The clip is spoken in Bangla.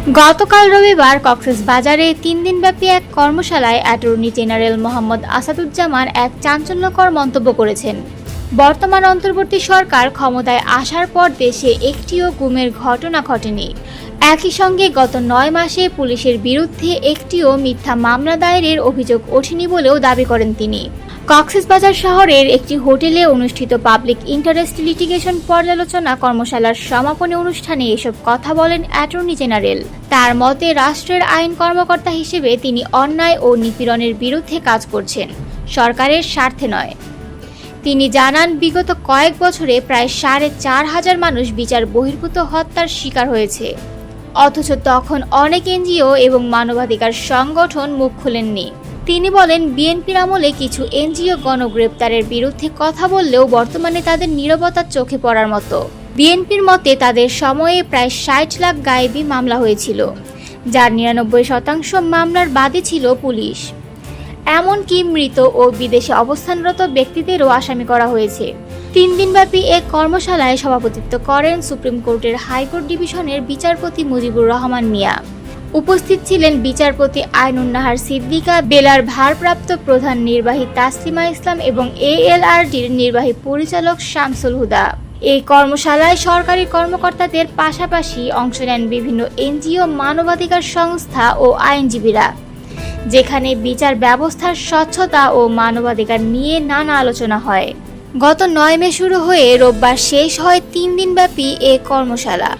গতকাল রবিবার কক্সবাজারে 3 দিনব্যাপী এক কর্মশালায় অ্যাটর্নি জেনারেল মোহাম্মদ আসাদুজ্জামান এক চাঞ্চল্যকর মন্তব্য করেছেন। বর্তমান অন্তর্বর্তী সরকার ক্ষমতায় আসার পর দেশে একটিও গুমের ঘটনা ঘটেনি। একই সঙ্গে গত 9 মাসে পুলিশের বিরুদ্ধে একটিও মিথ্যা মামলা দায়েরের অভিযোগ ওঠেনি বলেও দাবি করেন তিনি। কক্সবাজার শহরের একটি হোটেলে অনুষ্ঠিত পাবলিক ইন্টারেস্ট লিটিগেশন পর্যালোচনা কর্মশালার সমাপনী অনুষ্ঠানে এসব কথা বলেন অ্যাটর্নি জেনারেল। তার মতে, রাষ্ট্রের আইন কর্মকর্তা হিসেবে তিনি অন্যায় ও নিপীড়নের বিরুদ্ধে কাজ করছেন, সরকারের স্বার্থে নয়। তিনি জানান, বিগত কয়েক বছরে প্রায় 4,500 মানুষ বিচার বহির্ভূত হত্যার শিকার হয়েছে, অথচ তখন অনেক এনজিও এবং মানবাধিকার সংগঠন মুখ খুলেননি। তিনি বলেন, বিএনপির আমলে কিছু এনজিও গণগ্রেপ্তারের বিরুদ্ধে কথা বললেও বর্তমানে তাদের নীরবতা চোখে পড়ার মতো। বিএনপির মতে তাদের সময়ে প্রায় 60 লাখ গায়েবী মামলা হয়েছিল, যার 99% মামলার বাদী ছিল পুলিশ। এমনকি মৃত ও বিদেশে অবস্থানরত ব্যক্তিদেরও আসামি করা হয়েছে। 3 দিনব্যাপী এক কর্মশালায় সভাপতিত্ব করেন সুপ্রিম কোর্টের হাইকোর্ট ডিভিশনের বিচারপতি মুজিবুর রহমান মিয়া। উপস্থিত ছিলেন বিচারপতি আইনুন নাহার সিদ্দিকা, বেলার ভারপ্রাপ্ত প্রধান নির্বাহী তাসলিমা ইসলাম এবং ALRDর নির্বাহী পরিচালক শামসুল হুদা। এই কর্মশালায় সরকারি কর্মকর্তাদের পাশাপাশি অংশ নেন বিভিন্ন এনজিও, মানবাধিকার সংস্থা ও আইনজীবীরা, যেখানে বিচার ব্যবস্থার স্বচ্ছতা ও মানবাধিকার নিয়ে নানা আলোচনা হয়। গত 9 মে শুরু হয়ে রোববার শেষ হয় 3 দিনব্যাপী এ কর্মশালা।